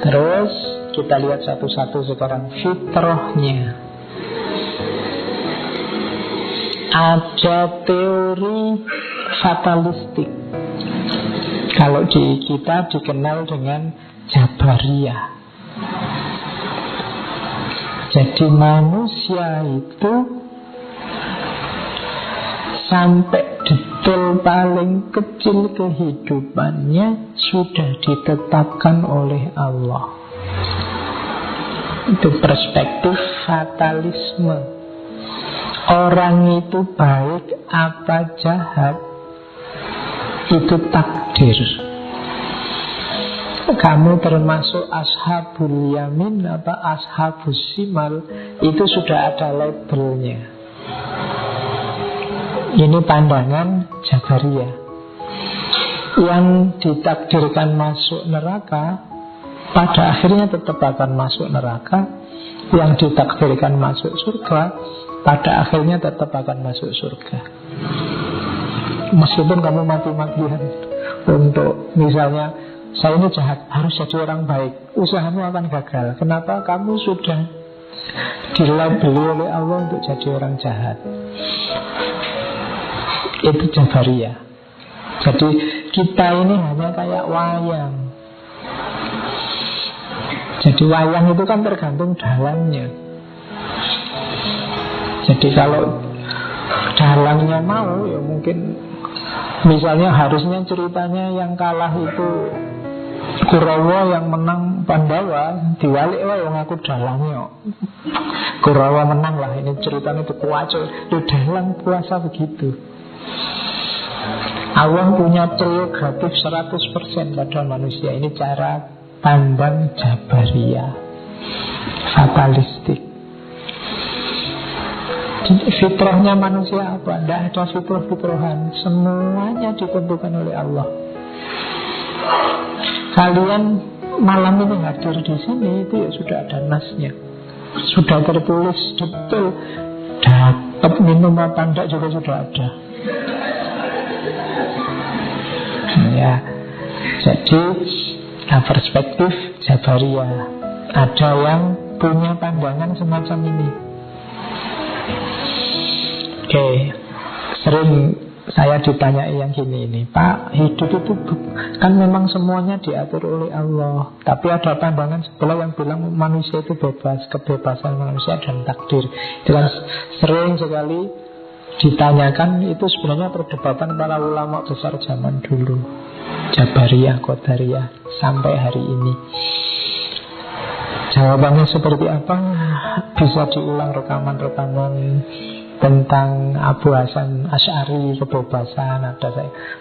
Terus kita lihat satu-satu sekarang fitrahnya. Ada teori fatalistik. Kalau di kita dikenal dengan Jabariyah. Jadi manusia itu sampai detail paling kecil kehidupannya sudah ditetapkan oleh Allah. Itu perspektif fatalisme. Orang itu baik apa jahat itu takdir. Kamu termasuk ashabul yamin apa ashabus simal, itu sudah ada labelnya. Ini pandangan Jabariyah. Yang ditakdirkan masuk neraka pada akhirnya tetap akan masuk neraka. Yang ditakdirkan masuk surga pada akhirnya tetap akan masuk surga. Meskipun kamu mati-matian untuk misalnya saya ini jahat, harus jadi orang baik, usahamu akan gagal. Kenapa? Kamu sudah dilabeli oleh Allah untuk jadi orang jahat. Itu Jabariyah. Jadi kita ini hanya kayak wayang. Jadi wayang itu kan tergantung dalangnya. Jadi kalau dalangnya mau, ya mungkin misalnya harusnya ceritanya yang kalah itu Kurawa, yang menang Pandawa, diwalik lah yang aku dalangnya. Kurawa menang lah, ini ceritanya itu kuaco. Itu dalang puasa begitu. Allah punya prerogatif 100% pada manusia. Ini cara pandang Jabariyah, fatalistik. Fitrahnya manusia apa? Tidak ada fitrah-fitrahan. Semuanya ditentukan oleh Allah. Kalian malam ini hadir di sini, itu ya sudah ada nasnya, sudah tertulis detail. Dapat minum apa enggak juga sudah ada. Ya, jadi perspektif Jabariyah. Ada yang punya pandangan semacam ini. Oke, sering saya ditanya yang gini ini, Pak, hidup itu kan memang semuanya diatur oleh Allah, tapi ada pandangan sebelah yang bilang manusia itu bebas, kebebasan manusia dan takdir. Itu kan sering sekali ditanyakan. Itu sebenarnya perdebatan para ulama besar zaman dulu, Jabariyah, Qadariyah, sampai hari ini. Jawabannya seperti apa? Bisa diulang rekaman-rekaman tentang Abu Hasan Asy'ari, kebebasan, ada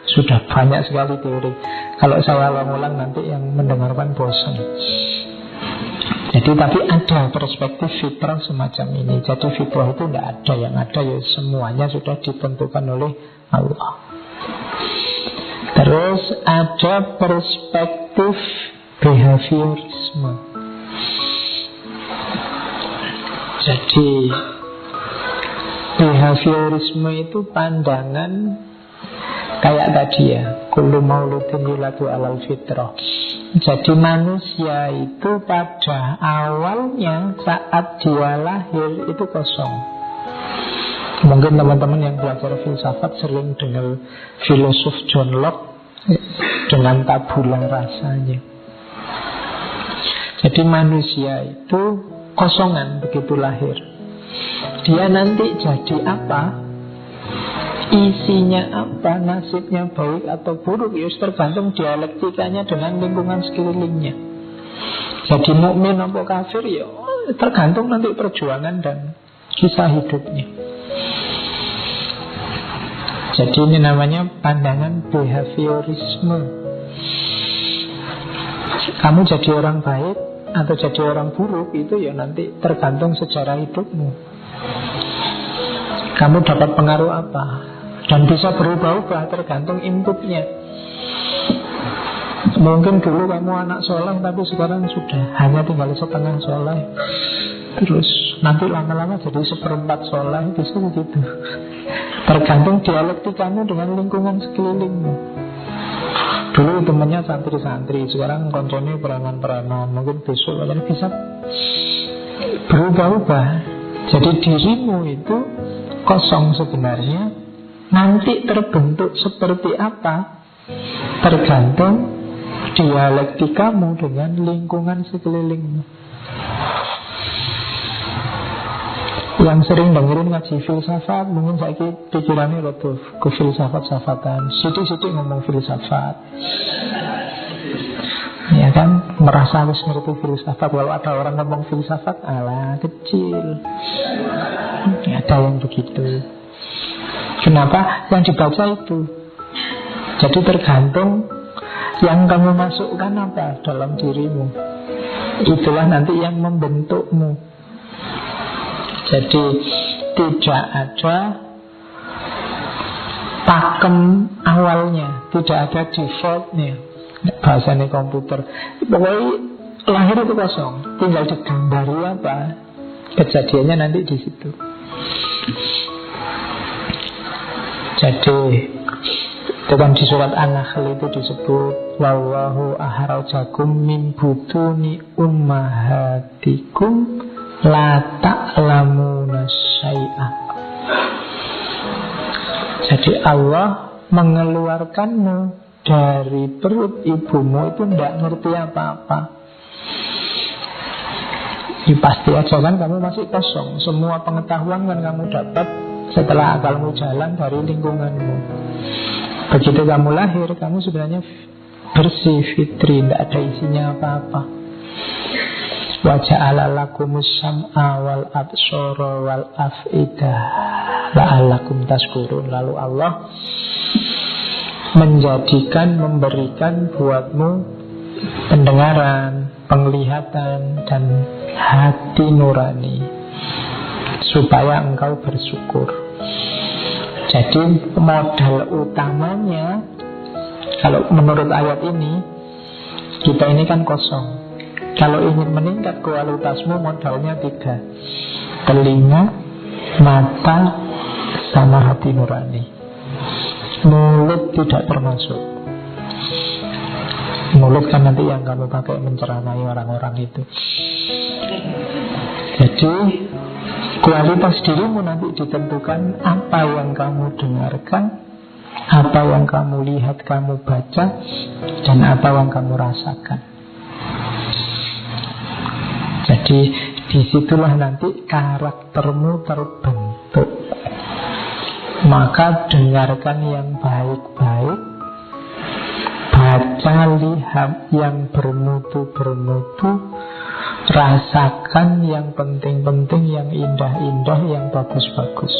sudah banyak sekali teori. Kalau saya ulang-ulang nanti yang mendengarkan bosan. Jadi tapi ada perspektif fitrah semacam ini. Jadi fitrah itu tidak ada, yang ada ya semuanya sudah ditentukan oleh Allah. Terus ada perspektif behaviorisme. Jadi behaviorisme itu pandangan kayak tadi ya, kullu mauludin yuladu alal fitrah. Jadi manusia itu pada awalnya saat dia lahir itu kosong. Mungkin teman-teman yang belajar filsafat sering dengar filosof John Locke dengan tabula rasanya. Jadi manusia itu kosongan begitu lahir. Dia nanti jadi apa, isinya apa, nasibnya baik atau buruk, ya tergantung dialektikanya dengan lingkungan sekelilingnya. Jadi mukmin atau kafir, ya tergantung nanti perjuangan dan kisah hidupnya. Jadi ini namanya pandangan behaviorisme. Kamu jadi orang baik atau jadi orang buruk, itu ya nanti tergantung sejarah hidupmu. Kamu dapat pengaruh apa, dan bisa berubah-ubah tergantung inputnya. Mungkin dulu kamu anak soleh, tapi sekarang sudah hanya tinggal setengah soleh. Terus nanti lama-lama jadi seperempat soleh, bisa begitu. Tergantung dialektik kamu dengan lingkungan sekelilingmu. Dulu temennya santri-santri, sekarang koncone preman-preman. Mungkin besok kalian bisa berubah-ubah. Jadi dirimu itu kosong sebenarnya. Nanti terbentuk seperti apa tergantung dialektikamu dengan lingkungan sekelilingmu. Yang sering dengerin ngaji filsafat, mungkin saya pikirannya rotuh ke filsafat-safatan. Sidik-sidik ngomong filsafat, ya kan, merasa harus ngerti filsafat. Kalau ada orang ngomong filsafat, alah kecil. Ada yang begitu. Kenapa? Yang dibaca itu. Jadi tergantung yang kamu masukkan apa dalam dirimu. Itulah nanti yang membentukmu. Jadi tidak ada pakem awalnya, tidak ada defaultnya. Bahasanya komputer, pokoknya lahir itu kosong, tinggal digambari apa kejadiannya nanti di situ. Jadi itu kan di surat An-Nahl itu disebut wallahu ahrajakum min butuni ummahatikum la ta'lamuna syai'a. Jadi Allah mengeluarkanmu dari perut ibumu itu tidak ngerti apa-apa. Ya, pasti aja kan kamu masih kosong. Semua pengetahuan kan kamu dapat setelah akalmu jalan dari lingkunganmu. Begitu kamu lahir, kamu sebenarnya bersih, fitri, tidak ada isinya apa-apa. Wa ja'ala lakumus sam'a wal absara wal af'idah la'allakum tashkurun. Lalu Allah menjadikan, memberikan buatmu pendengaran, penglihatan, dan hati nurani supaya engkau bersyukur. Jadi modal utamanya, kalau menurut ayat ini, kita ini kan kosong. Kalau ingin meningkat kualitasmu, modalnya 3: telinga, mata, sama hati nurani. Mulut tidak termasuk. Mulut kan nanti yang kamu pakai menceramai orang-orang itu. Jadi kualitas dirimu nanti ditentukan apa yang kamu dengarkan, apa yang kamu lihat, kamu baca, dan apa yang kamu rasakan. Jadi disitulah nanti karaktermu terbentuk. Maka dengarkan yang baik-baik, baca, lihat yang bermutu-bermutu, rasakan yang penting-penting, yang indah-indah, yang bagus-bagus.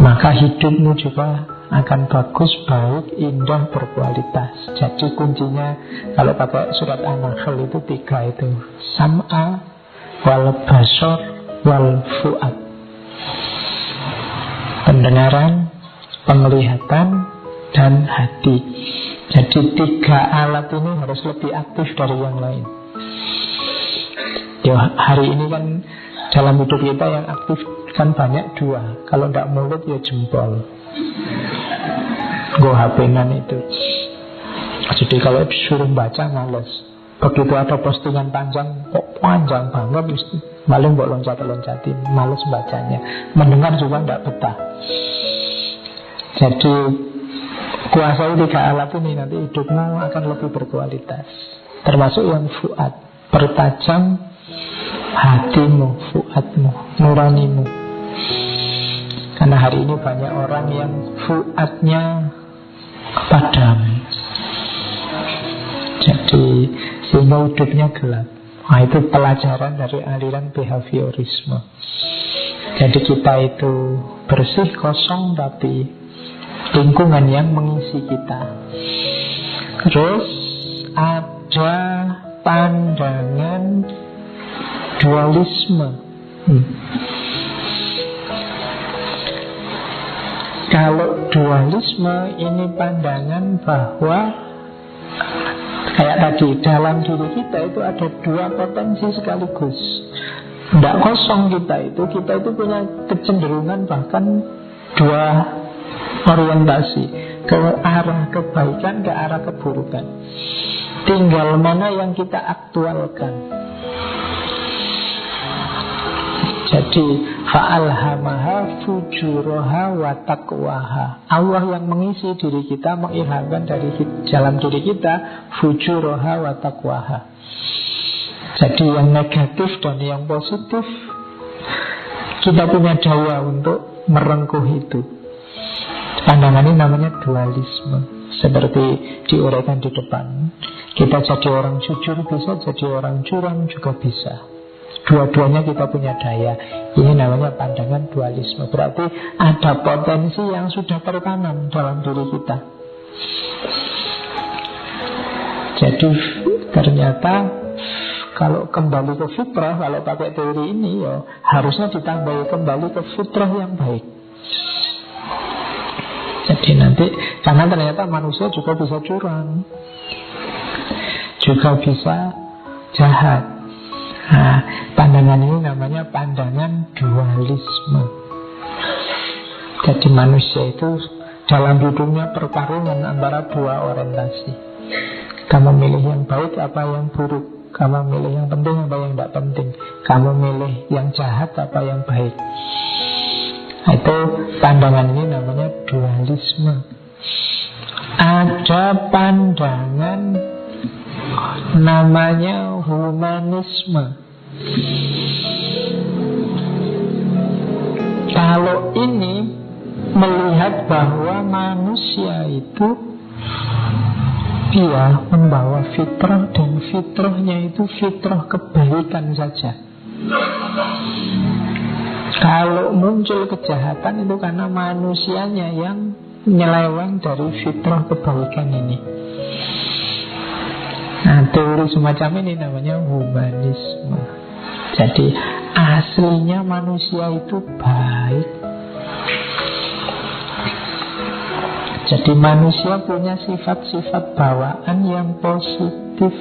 Maka hidupmu juga akan bagus, baik, indah, berkualitas. Jadi kuncinya kalau pakai surat An-Nahl itu 3 itu: sam'a, wal basar, wal fu'ad. Pendengaran, penglihatan, dan hati. Jadi 3 alat ini harus lebih aktif dari yang lain. Ya, hari ini kan dalam hidup kita yang aktif kan banyak 2. Kalau tidak mulut ya jempol, go HP-nan itu. Jadi kalau disuruh baca males. Begitu ada postingan panjang, kok panjang banget, malah mbok loncat-loncatin, males bacanya. Mendengar juga tidak betah. Jadi kuasai 3 alat ini, nanti hidupmu akan lebih berkualitas. Termasuk yang fuad, pertajam hatimu, fuadmu, nuranimu. Karena hari ini banyak orang yang fuadnya padam, jadi sehingga hidupnya gelap. Nah, itu pelajaran dari aliran behaviorisme. Jadi kita itu bersih, kosong, tapi lingkungan yang mengisi kita. Terus ada pandangan dualisme. Kalau dualisme ini pandangan bahwa kayak tadi, dalam diri kita itu ada 2 potensi sekaligus. Tidak kosong kita itu punya kecenderungan bahkan 2 orientasi. ke arah kebaikan, ke arah keburukan. Tinggal mana yang kita aktualkan. Jadi fa'alhamaha fujuraha wa taqwaha. Allah yang mengisi diri kita, mengilhamkan dari dalam diri kita fujuraha wa taqwaha. Jadi yang negatif dan yang positif kita punya daya untuk merengkuh itu. Pandangan ini namanya dualisme. Seperti diuraikan di depan, kita jadi orang jujur bisa, jadi orang curang juga bisa. Dua-duanya kita punya daya. Ini namanya pandangan dualisme. Berarti ada potensi yang sudah tertanam dalam diri kita. Jadi ternyata kalau kembali ke fitrah, kalau pakai teori ini ya harusnya ditambahi kembali ke fitrah yang baik. Jadi nanti, karena ternyata manusia juga bisa curang, juga bisa jahat. Nah, pandangan ini namanya pandangan dualisme. Jadi manusia itu dalam hidupnya pertarungan antara dua orientasi. Kamu milih yang baik apa yang buruk, kamu milih yang penting apa yang tidak penting, kamu milih yang jahat apa yang baik. Itu pandangan ini namanya dualisme. Ada pandangan namanya humanisme. Kalau ini melihat bahwa manusia itu dia membawa fitrah, dan fitrahnya itu fitrah kebaikan saja. Kalau muncul kejahatan itu karena manusianya yang nyeleweng dari fitrah kebaikan ini. Nah, teori semacam ini namanya humanisme. Jadi aslinya manusia itu baik. Jadi manusia punya sifat-sifat bawaan yang positif.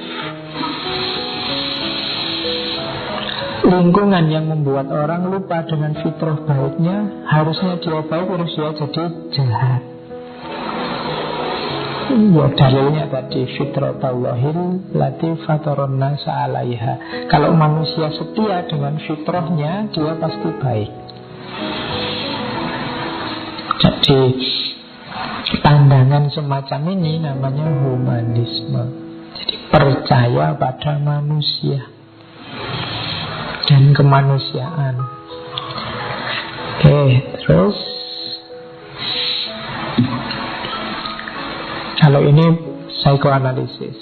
Lingkungan yang membuat orang lupa dengan fitrah baiknya, harusnya dia baik, harus dia jadi jahat. Ya dalilnya tadi fitratallahi lati fataron nasa alaiha. Kalau manusia setia dengan fitrahnya, dia pasti baik. Jadi pandangan semacam ini namanya humanisme. Jadi percaya pada manusia dan kemanusiaan. Oke, terus kalau ini psikoanalisis.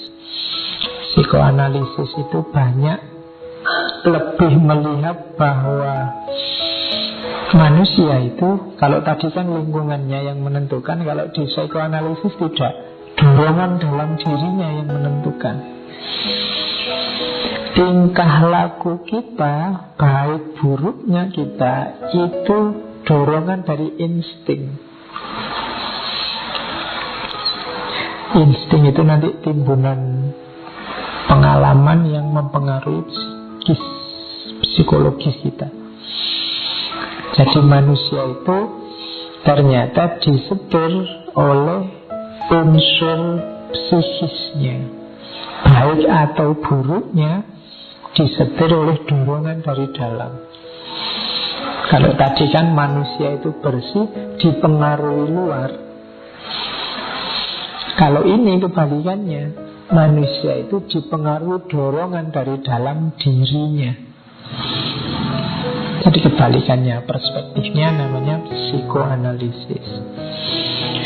Psikoanalisis itu banyak lebih melihat bahwa manusia itu, kalau tadi kan lingkungannya yang menentukan, kalau di psikoanalisis tidak. Dorongan dalam dirinya yang menentukan. Tingkah laku kita, baik buruknya kita, itu dorongan dari insting. Insting itu nanti timbunan pengalaman yang mempengaruhi psikologis kita. Jadi manusia itu ternyata disetir oleh unsur psikisnya. Baik atau buruknya disetir oleh dorongan dari dalam. Kalau tadi kan manusia itu bersih dipengaruhi luar. Kalau ini kebalikannya, manusia itu dipengaruhi dorongan dari dalam dirinya. Jadi kebalikannya, perspektifnya namanya psikoanalisis.